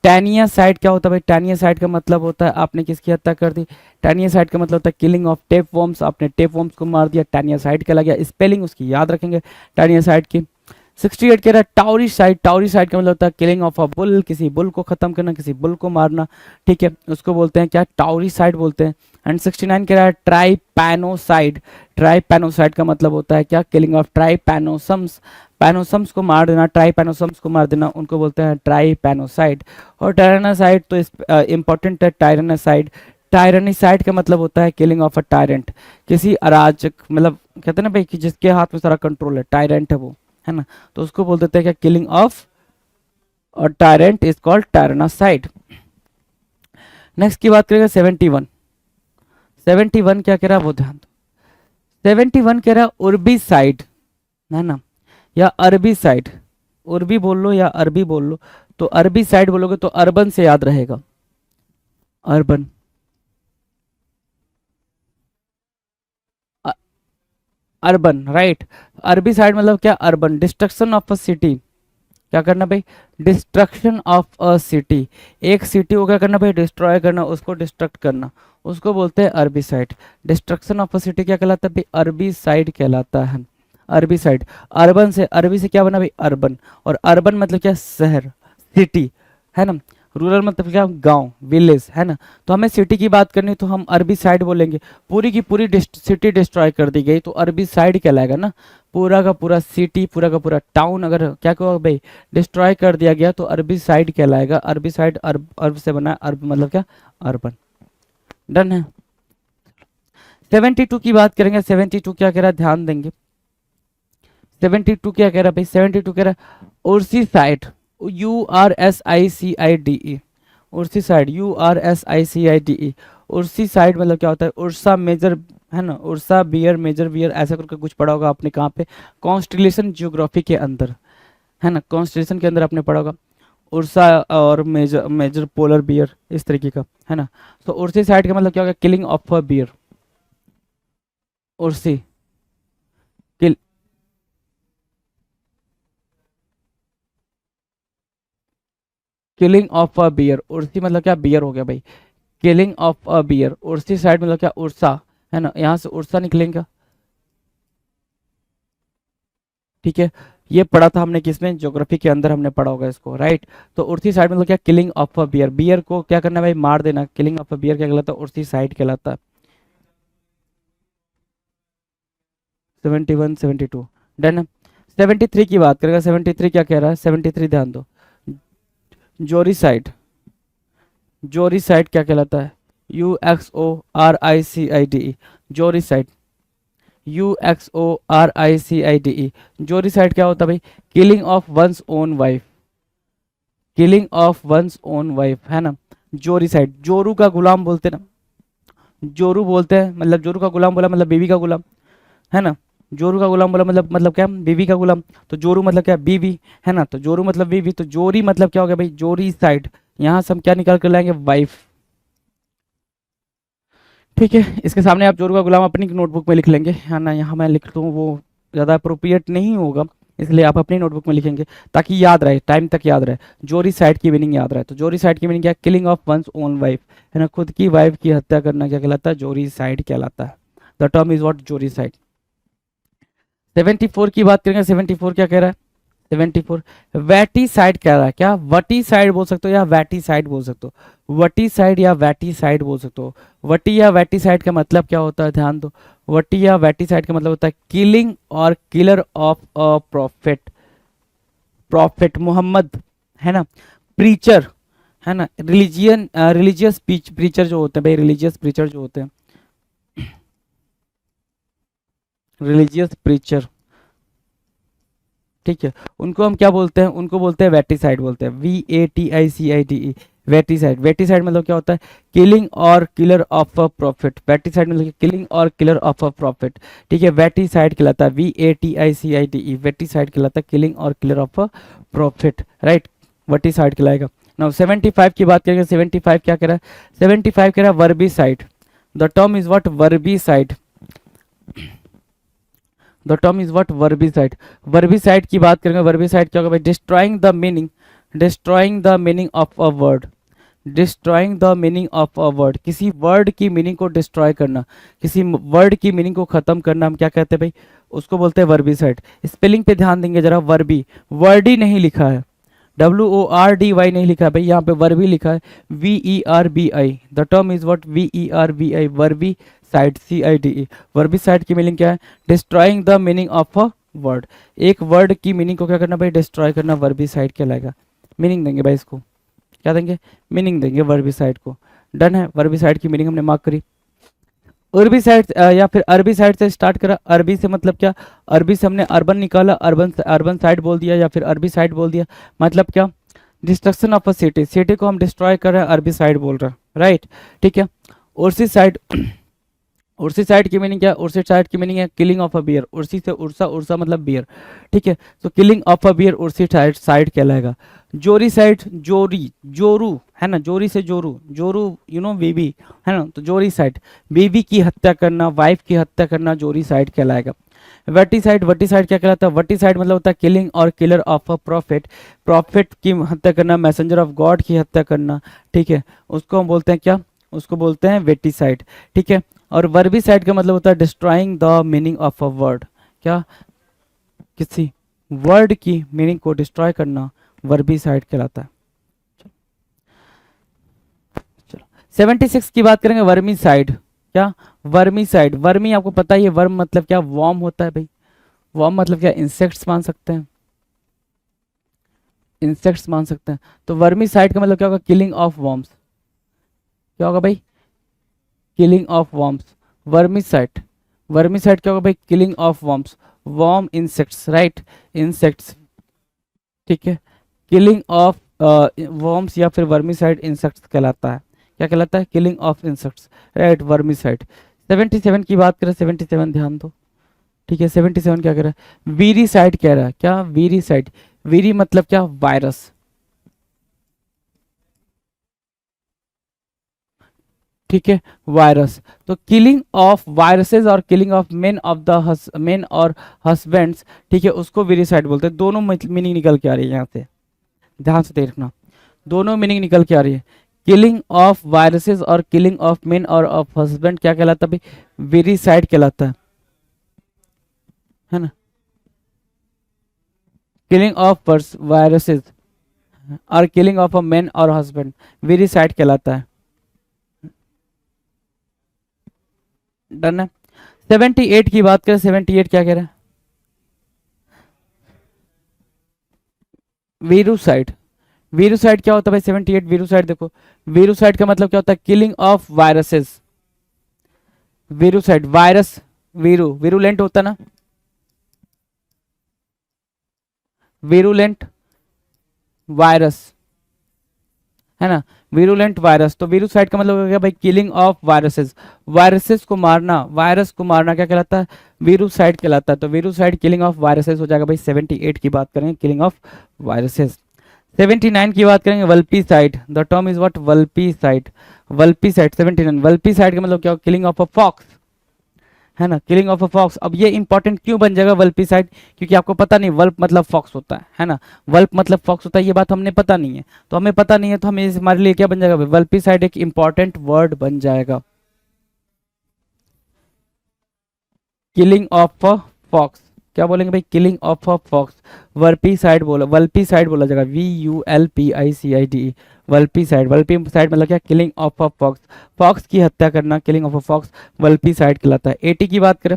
S2: टैनियासाइड क्या होता है भाई? टैनियासाइड का मतलब होता है आपने किसकी हत्या कर दी, टैनियासाइड का मतलब होता है किलिंग ऑफ टेप वॉर्म्स, आपने टेप वॉर्म्स को मार दिया, टैनियासाइड कहला गया। स्पेलिंग उसकी याद रखेंगे टैनियासाइड की। 68 कह रहा है टाउरीसाइड, टाउरीसाइड का मतलब होता है किलिंग ऑफ अ बुल, किसी बुल को खत्म करना, किसी बुल को मारना, ठीक है, उसको बोलते हैं क्या? टाउरीसाइड बोलते हैं। एंड 69 कह रहा है ट्राइपैनोसाइड, ट्राइपैनोसाइड का मतलब होता है क्या? किलिंग ऑफ ट्राइपैनोसम्स, पैनोसम्स को मार देना, ट्राइपैनोसम्स को मार देना, उनको बोलते हैं ट्राइपैनोसाइड। और टायरानासाइड तो इंपॉर्टेंट है, टायरानासाइड, टायरानीसाइड का मतलब होता है किलिंग ऑफ अ टायरेंट, किसी अराजक, मतलब कहते हैं ना भाई कि जिसके हाथ में सारा कंट्रोल है, टायरेंट है वो, है ना, तो उसको बोल देते हैं क्या? किलिंग ऑफ और टायरेंट इज कॉल्ड टायरानासाइड। नेक्स्ट की बात करेंगे 71, 71 क्या कह रहा है वो ध्यान दो। 71 कह रहा है उर्बी साइड, है ना, या अरबी साइड, उर्बी बोल लो या अरबी बोल लो, तो अरबी साइड बोलोगे तो अर्बन से याद रहेगा, अर्बन, अर्बन, राइट। अरबी साइड मतलब क्या? Urban, destruction of a city, क्या करना भाई? डिस्ट्रक्शन ऑफ अ सिटी, एक सिटी को क्या करना भाई? डिस्ट्रॉय करना, उसको डिस्ट्रक्ट करना, उसको बोलते हैं अरबी side. Destruction of a city क्या कहलाता है भाई? अरबी साइड कहलाता है, अरबी साइड। अर्बन से, अरबी से क्या बना भाई? अर्बन, और अर्बन मतलब क्या? शहर, सिटी, है ना। रूरल मतलब क्या? गांव, विलेज, है ना। तो हमें सिटी की बात करनी तो हम अरबी साइड बोलेंगे। पूरी की पूरी सिटी डिस्ट्रॉय कर दी गई तो अरबी साइड कहलाएगा ना। पूरा का पूरा सिटी, पूरा का पूरा टाउन अगर क्या कहो भाई डिस्ट्रॉय कर दिया गया तो अरबी साइड कहलाएगा। अरबी साइड, अर्ब, अर्ब से बना है, अर्ब मतलब क्या? अर्बन। डन है। 72 की बात करेंगे, 72 क्या कह रहा है ध्यान देंगे। 72 क्या कह रहा है भाई? 72 कह रहा है उर्सी साइड, URSICIDE, उर्सी साइड, URSICIDE। उर्सी साइड मतलब क्या होता है? उर्सा मेजर, है ना, उर्सा बियर, मेजर बियर, ऐसा करके कुछ पढ़ा होगा आपने कहाँ पे? कॉन्स्टिलेशन ज्योग्राफी के अंदर, है ना, कॉन्स्टिलेशन के अंदर आपने पढ़ा होगा उर्सा और मेजर, मेजर पोलर बियर, इस तरीके का, है ना। तो उर्सी साइड का मतलब क्या होगा? किलिंग ऑफ अ बियर, उर्सी, किल, किलिंग ऑफ अ बियर, उर्सी मतलब क्या? बियर हो गया भाई, किलिंग ऑफ अ बियर। उर्सी साइड मतलब क्या? उर्सा, है ना, यहाँ से उर्सा निकलेगा, ठीक है। ये पढ़ा था हमने किसमें? ज्योग्राफी के अंदर हमने पढ़ा होगा इसको, राइट। तो उर्सी साइड मतलब क्या? Killing of a bear, bear को क्या करना भाई? मार देना। किलिंग ऑफ अ बियर क्या कहलाता है? उर्सी साइड कहलाता है। 71, 72 डन है। 73 की बात करेगा, 73 क्या कह रहा है? 73 ध्यान दो, जोरी साइड, जोरी साइड क्या कहलाता है? UXORICIDE, जोरी साइड, UXORICIDE। जोरी साइड क्या होता है भाई? Killing of one's own wife, killing of one's own wife, है ना। जोरी साइड, जोरू का गुलाम बोलते हैं ना, जोरू बोलते हैं, मतलब जोरू का गुलाम बोला मतलब बीवी का गुलाम, है ना। जोरू का गुलाम बोला मतलब क्या? बीवी का गुलाम। तो जोरू मतलब क्या? बीवी, है ना। तो जोरू मतलब बीवी, तो जोरी मतलब क्या हो गया भाई? जोरी साइड। यहाँ से हम क्या निकाल कर लाएंगे? वाइफ, ठीक है, इसके सामने आप जोरू का गुलाम अपनी नोटबुक में लिख लेंगे, है ना। यहाँ मैं लिख दूँ वो ज़्यादा अप्रोप्रिएट नहीं होगा, इसलिए आप अपनी नोटबुक में लिखेंगे ताकि याद रहे, टाइम तक याद रहे। जोरीसाइड की मीनिंग याद रहे, तो जोरीसाइड की मीनिंग क्या है? Killing of one's own wife, है ना, खुद की वाइफ की हत्या करना क्या कहलाता है? जोरीसाइड कहलाता है। The term is what? Uxoricide. 74 की बात करेंगे। 74 क्या कह रहा है? 74 वैटीसाइड कह रहा है। क्या? वटीसाइड बोल सकते हो या वैटीसाइड बोल सकते हो। वटीसाइड या वैटीसाइड बोल सकते हो। वटी या वैटीसाइड का मतलब क्या होता है? ध्यान दो, वटी या वैटीसाइड का मतलब होता है किलिंग और killer of a prophet. Prophet Mohammad, है ना, प्रीचर, है ना, रिलीजियस प्रीचर जो होते हैं भाई, रिलीजियस प्रीचर जो होते हैं, रिलीजियस प्रीचर, ठीक है, उनको हम क्या बोलते हैं? उनको बोलते हैं वैटीसाइड बोलते हैं। VATICIDE, वैटीसाइड। वैटीसाइड मतलब क्या होता है? किलिंग और किलर ऑफ अ प्रॉफिट। वैटीसाइड मतलब किलिंग और किलर ऑफ अ प्रॉफिट, ठीक है, वैटीसाइड कहलाता है। VATICIDE, वैटीसाइड कहलाता है किलिंग और killer of a prophet, right, vaticide कहलाएगा। नाउ 75 की बात करेंगे। 75 क्या कह रहा है? 75 कह रहा है verbicide. The term is what? Verbicide. The term is what? Verbicide. Verbicide की बात करेंगे। वर्बीसाइड क्या होगा भाई? Destroying the meaning, destroying the meaning of a word, destroying the meaning of a word, किसी वर्ड की मीनिंग को डिस्ट्रॉय करना, किसी वर्ड की मीनिंग को खत्म करना, हम क्या कहते हैं भाई? उसको बोलते हैं वर्बीसाइड। स्पेलिंग पे ध्यान देंगे जरा। वर्बी, वर्ड ही नहीं लिखा है, WORDY नहीं लिखा है भाई, यहाँ पे वर्बी लिखा है, VERBI। The term is what? VERBI, Verba side, CIDE। Verba side की मीनिंग क्या है? Destroying the meaning of a word. एक वर्ड की मीनिंग को क्या करना भाई? डिस्ट्रॉय करना, वर्बी साइड कहलाएगा। मीनिंग देंगे भाई इसको, क्या देंगे? मीनिंग देंगे वर्बी साइड को। डन है, वर्बी साइड की मीनिंग हमने मार्क करी। उर्बी साइड या फिर अरबी साइड से स्टार्ट करा। अरबी से मतलब क्या? अरबी से हमने अर्बन निकाला, अर्बन अर्बन साइड बोल दिया या फिर अरबी साइड बोल दिया। मतलब क्या? Destruction of a city, city को हम डिस्ट्रॉय कर रहे हैं, अरबी साइड बोल रहे हैं, राइट, ठीक है। उर्सी साइड, उर्सी साइड की मीनिंग क्या है? उर्सी साइड की मीनिंग है किलिंग ऑफ अ बियर। उर्सी से उर्सा, उर्सा मतलब बियर, ठीक है, तो किलिंग ऑफ अ बियर उर्सी साइड साइड कहलाएगा। जोरी साइड, जोरी, जोरू, है ना, जोरी से जोरू, जोरू यू नो बीबी, है ना, तो जोरी साइड, बीबी की हत्या करना, वाइफ की हत्या करना, जोरी साइड कहलाएगा। वटीसाइड, वटीसाइड क्या कहलाता है? वटीसाइड मतलब होता है किलिंग और killer of a prophet, profit की हत्या करना, मैसेंजर ऑफ गॉड की हत्या करना, ठीक है, उसको हम बोलते हैं क्या? उसको बोलते हैं वेटीसाइड, ठीक है। और वर्बीसाइड का मतलब होता है destroying the meaning of a word, क्या? किसी वर्ड की मीनिंग को डिस्ट्रॉय करना, वर्बीसाइड कहलाता है। चलो 76 की बात करेंगे। वर्मीसाइड, क्या? वर्मीसाइड, वर्मी आपको पता ही है, वर्म मतलब क्या? वॉर्म होता है भाई। वॉर्म मतलब क्या? इंसेक्ट्स मान सकते हैं, इंसेक्ट्स मान सकते हैं। तो वर्मीसाइड का मतलब क्या होगा? Killing of worms. क्या होगा भाई? Killing of worms. Vermicide, vermicide क्या होगा भाई? Killing of worms, worm insects, right, insects, ठीक है, किलिंग ऑफ वॉर्म्स या फिर वर्मीसाइड इंसेक्ट्स कहलाता है। क्या कहलाता है? Killing of insects, right, vermicide. 77 की बात करें। 77 ध्यान दो, ठीक है। 77 क्या कह रहा है? वीरीसाइड कह रहा है। क्या? वीरीसाइड, वीरी मतलब क्या? वायरस, ठीक है, वायरस। तो किलिंग ऑफ वायरसेस और killing of main of the main और हस्बैंड्स, ठीक है, उसको वीरीसाइड बोलते हैं। दोनों मीनिंग निकल के आ रही है यहाँ से, ध्यान से देखना, दोनों मीनिंग निकल के आ रही है। किलिंग ऑफ वायरसेस और किलिंग ऑफ मेन और ऑफ हस्बैंड क्या कहलाता है भाई? वीरीसाइड कहलाता है ना। किलिंग ऑफ वायरसेस और किलिंग ऑफ अ मैन और हस्बैंड वीरीसाइड कहलाता है। डन है। 78 की बात करें। 78 क्या कह रहा है? वीरूसाइड, वीरूसाइड क्या होता है भाई? 78 वीरूसाइड देखो, वीरूसाइड का मतलब क्या होता है? Killing of viruses. Virucide, virus, viru, virulent होता है ना, वीरूलेंट वायरस, है ना, वीरूलेंट वायरस। तो वीरूसाइड का मतलब हो गया भाई किलिंग ऑफ वायरसेस, वायरसेस को मारना, वायरस को मारना क्या कहलाता है? वीरूसाइड कहलाता है। तो वीरूसाइड किलिंग ऑफ वायरसेस हो जाएगा भाई। 78 की बात करें, किलिंग ऑफ वायरसेस। 79 की बात करेंगे, vulpicide, the term is what, vulpicide, vulpicide 79, vulpicide का मतलब क्या, किलिंग ऑफ अ फॉक्स, है ना, किलिंग ऑफ अ फॉक्स। अब ये इंपॉर्टेंट क्यों बन जाएगा वल्पी साइड, क्योंकि आपको पता नहीं वल्प मतलब फॉक्स होता है ना, वल्प मतलब फॉक्स होता है, ये बात हमने पता नहीं है, तो हमें पता नहीं है तो हमें हमारे लिए क्या बन जाएगा, वल्पी साइड एक इंपॉर्टेंट वर्ड बन जाएगा, किलिंग ऑफ अ फॉक्स। क्या बोलेंगे भाई, killing of a fox, vulpicide बोला, वल्पी साइड बोला जाएगा, VULPICIDE, vulpicide, vulpicide मतलब क्या, killing of a fox, fox की हत्या करना, killing of a fox, vulpicide कहलाता है। 80 की बात करें,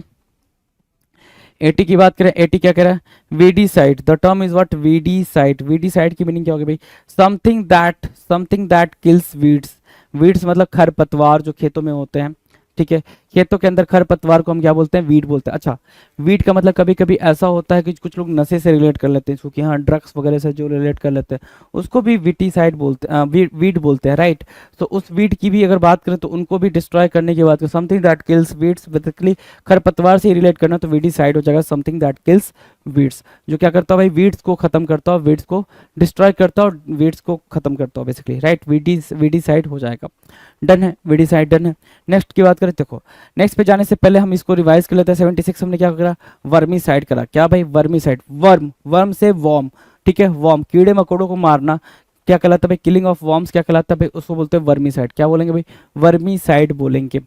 S2: 80 की बात करें, 80 क्या कह रहा है, weedicide, the term is what, weedicide, weedicide की मीनिंग क्या होगी भाई, something that kills weeds, weeds मतलब खरपतवार जो खेतों में होते हैं, ठीक है, खेतों के अंदर खरपतवार को हम क्या बोलते हैं, वीड बोलते हैं। अच्छा, वीड का मतलब कभी कभी ऐसा होता है कि कुछ लोग नशे से रिलेट कर लेते हैं इसको, कि हाँ ड्रग्स वगैरह से जो रिलेट कर लेते हैं उसको भी वीटीसाइड बोलते हैं, वीड बोलते हैं, राइट। तो उस वीड की भी अगर बात करें तो उनको भी डिस्ट्रॉय करने की बात करें, something that kills weeds, basically खरपतवार से रिलेट करना तो वीडीसाइड हो जाएगा, समथिंग दैट किल्स वीड्स, जो क्या करता है भाई, वीड्स को खत्म करता है, वीड्स को डिस्ट्रॉय करता है और वीड्स को खत्म करता है बेसिकली, राइट, वीडीसाइड हो जाएगा। डन है, वीडीसाइड डन है। नेक्स्ट की बात करें, देखो नेक्स्ट पे जाने से पहले हम इसको रिवाइज कर लेते हैं। 76 हमने क्या करा, वर्मी साइड करा, क्या भाई, वर्मी साइड, वर्म, वर्म से वॉर्म, ठीक है, वॉर्म कीड़े मकोड़ों को मारना, क्या कहलाता है भाई, किलिंग ऑफ वॉर्म्स क्या कहलाता है भाई, उसको बोलते हैं वर्मी साइड। क्या बोलेंगे भाई, वर्मी साइड बोलेंगे।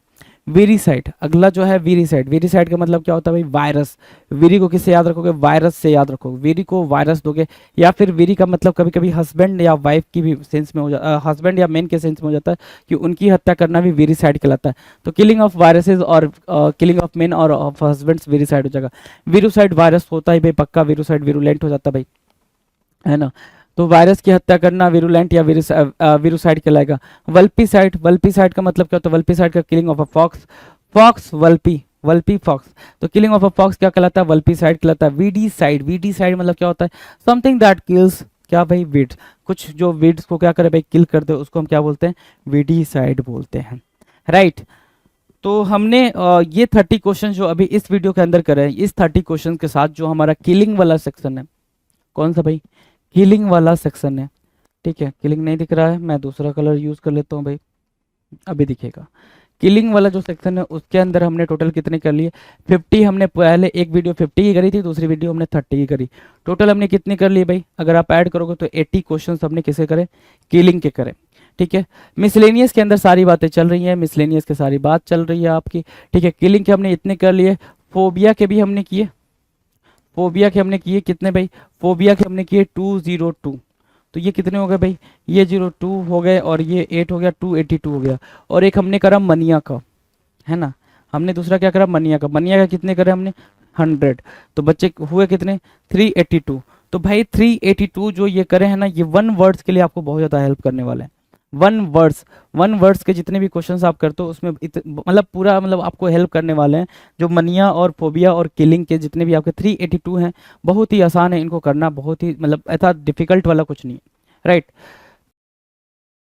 S2: वीरी साइड, अगला जो है वीरी साइड, वीरी साइड का मतलब क्या होता है भाई, वायरस। वीरी को किससे याद रखोगे, वायरस से याद रखोगे, वीरी को वायरस दोगे, या फिर वीरी का मतलब कभी कभी हस्बैंड या वाइफ की भी सेंस में हो जाता है, हस्बैंड या मेन के सेंस में हो जाता है कि उनकी हत्या करना भी वीरी साइड कहलाता है। तो किलिंग ऑफ वायरसेस और किलिंग ऑफ मेन और ऑफ हस्बैंड्स वीरी साइड हो जाएगा। वीरूसाइड वायरस होता है भाई पक्का, वीरूसाइड वीरुलेंट हो जाता है भाई, है ना, तो वायरस की हत्या करना विरुलेंट या विरुसाइड कहलाएगा। वल्पीसाइड, वल्पीसाइड का मतलब क्या होता है, वल्पीसाइड का killing of a fox, fox vulpi, vulpi fox, तो किलिंग ऑफ अ फॉक्स क्या कहलाता है, वल्पीसाइड कहलाता है। वीडी साइड, वीडी साइड मतलब क्या होता है, समथिंग दैट किल्स, क्या भाई, वीड्स, कुछ जो वीड्स को क्या करे भाई, किल कर दे, उसको हम क्या बोलते हैं, वीडी साइड बोलते हैं, राइट। तो हमने ये 30 क्वेश्चन जो अभी इस वीडियो के अंदर करे हैं, इस 30 क्वेश्चन के साथ जो हमारा किलिंग वाला सेक्शन है, कौन सा भाई, किलिंग वाला सेक्शन है, ठीक है, किलिंग नहीं दिख रहा है, मैं दूसरा कलर यूज कर लेता हूँ भाई, अभी दिखेगा। किलिंग वाला जो सेक्शन है उसके अंदर हमने टोटल कितने कर लिए, 50। हमने पहले एक वीडियो 50 की करी थी, दूसरी वीडियो हमने 30 की करी, टोटल हमने कितने कर लिए भाई, अगर आप ऐड करोगे तो 80 क्वेश्चन हमने किसे करे, किलिंग के करे, ठीक है। मिसलेनियस के अंदर सारी बातें चल रही हैं, मिसलेनियस के सारी बात चल रही है आपकी, ठीक है। किलिंग के हमने इतने कर लिए, फोबिया के भी हमने किए, फोबिया के हमने किए कितने भाई, फोबिया के हमने किए 202, तो ये कितने हो गए भाई, ये 02 हो गए और ये 8 हो गया, 282 हो गया। और एक हमने करा मनिया का, है ना, हमने दूसरा क्या करा, मनिया का, मनिया का कितने करे हमने, 100, तो बच्चे हुए कितने, 382। तो भाई 382 जो ये करे हैं ना, ये 1 वर्ड्स के लिए आपको बहुत ज़्यादा हेल्प करने वाले हैं। 1 वर्ड्स के जितने भी क्वेश्चंस आप करते हो उसमें मतलब पूरा मतलब आपको हेल्प करने वाले हैं। जो मनिया और फोबिया और किलिंग के जितने भी आपके 382 हैं, बहुत ही आसान है इनको करना, बहुत ही मतलब ऐसा डिफिकल्ट वाला कुछ नहीं है, राइट।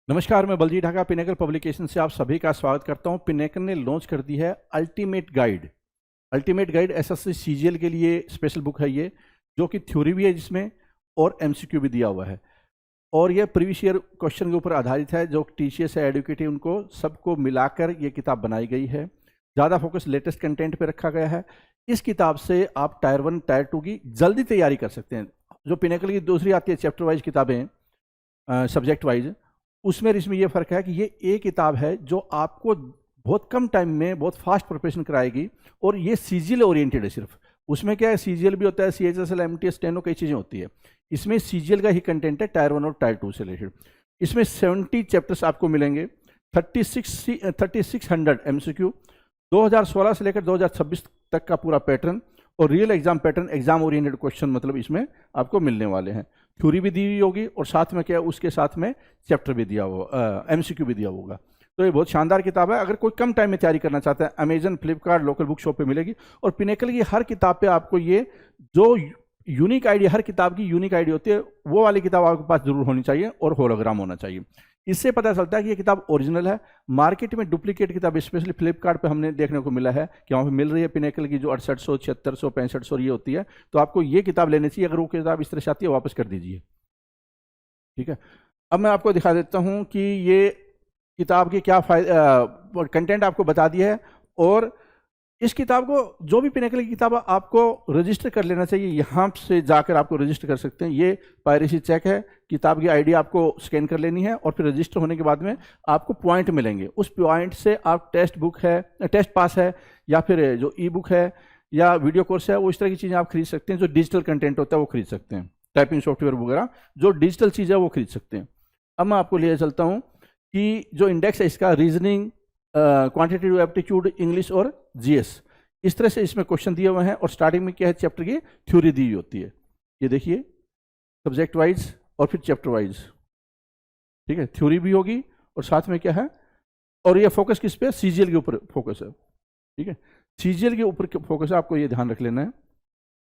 S1: नमस्कार, मैं बलजीत ढाका पिनेकल पब्लिकेशन से आप सभी का स्वागत करता हूं। पिनेकल ने लॉन्च कर दी है ultimate guide. Ultimate guide SSC CGL के लिए स्पेशल बुक है ये, जो कि थ्योरी भी है जिसमें और एमसीक्यू भी दिया हुआ है, और ये प्रीवियस ईयर क्वेश्चन के ऊपर आधारित है। जो टीसीएस है, एडुकेटिव, उनको सबको मिलाकर ये किताब बनाई गई है। ज़्यादा फोकस लेटेस्ट कंटेंट पे रखा गया है। इस किताब से आप टायर 1 टायर 2 की जल्दी तैयारी कर सकते हैं। जो पिनेकल की दूसरी आती है चैप्टर वाइज किताबें, सब्जेक्ट वाइज, उसमें इसमें ये फ़र्क है कि ये एक किताब है जो आपको बहुत कम टाइम में बहुत फास्ट प्रिपरेशन कराएगी, और ये सीजीएल ओरिएंटेड है सिर्फ। उसमें क्या है, सीजीएल भी होता है, सीएचएसएल, एमटीएस, स्टेनो, कई चीज़ें होती है। इसमें सीजीएल का ही कंटेंट है, टायर 1 और टायर 2 से रिलेटेड। इसमें 70 चैप्टर्स आपको मिलेंगे, 3600 एमसीक्यू, 2016 से लेकर 2026 तक का पूरा पैटर्न, और real exam pattern, exam oriented question मतलब इसमें आपको मिलने वाले हैं। थ्योरी भी दी हुई होगी, और साथ में क्या है, उसके साथ में चैप्टर भी दिया होगा, एमसीक्यू भी दिया होगा। तो ये बहुत शानदार किताब है। अगर कोई कम टाइम में तैयारी करना चाहता है, Amazon, Flipkart, local book shop पे मिलेगी। और पिनेकल की हर किताब पे आपको ये जो यूनिक आईडी, हर किताब की यूनिक आईडी होती है, वो वाली किताब आपके पास जरूर होनी चाहिए, और होलोग्राम होना चाहिए। इससे पता चलता है कि ये किताब ओरिजिनल है। मार्केट में डुप्लीकेट किताब, स्पेशली फ्लिपकार्ट पे हमने देखने को मिला है कि वहाँ पे मिल रही है पिनेकल की जो 6800, 7600, 6500 ये होती है। तो आपको ये किताब लेनी चाहिए। अगर वो किताब इस तरह से आती है, वापस कर दीजिए। ठीक है। अब मैं आपको दिखा देता हूं कि ये किताब के क्या फायदे, कंटेंट आपको बता दिया है। और इस किताब को, जो भी पिनेकल की किताब है, आपको रजिस्टर कर लेना चाहिए। यहाँ से जाकर आपको रजिस्टर कर सकते हैं। ये पायरेसी चेक है, किताब की आईडी आपको स्कैन कर लेनी है और फिर रजिस्टर होने के बाद में आपको पॉइंट मिलेंगे। उस पॉइंट से आप टेस्ट बुक है, टेस्ट पास है, या फिर जो ई बुक है या वीडियो कोर्स है, वो इस तरह की चीज़ें आप खरीद सकते हैं। जो डिजिटल कंटेंट होता है वो खरीद सकते हैं, टाइपिंग सॉफ्टवेयर वगैरह जो डिजिटल चीज़ है वो खरीद सकते हैं। अब मैं आपको ले चलता हूँ कि जो इंडेक्स है इसका, रीजनिंग, क्वांटिटेटिव एप्टीट्यूड, इंग्लिश और जीएस, इस तरह से इसमें क्वेश्चन दिए हुए हैं। और स्टार्टिंग में क्या है, चैप्टर की थ्योरी दी होती है। ये देखिए, सब्जेक्ट वाइज और फिर चैप्टर वाइज, ठीक है, थ्योरी भी होगी और साथ में क्या है, और ये फोकस किस पे, सीजीएल के ऊपर फोकस है। ठीक है, सीजीएल के ऊपर फोकस है, आपको ये ध्यान रख लेना है।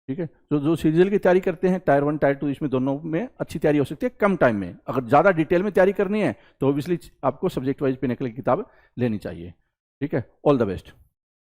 S1: ठीक है, जो सीजीएल की तैयारी करते हैं, टायर 1 टायर 2, इसमें दोनों में अच्छी तैयारी हो सकती है कम टाइम में। अगर ज़्यादा डिटेल में तैयारी करनी है तो ऑब्वियसली आपको सब्जेक्ट वाइज पिनेकल की किताब लेनी चाहिए। ठीक है, ऑल द बेस्ट।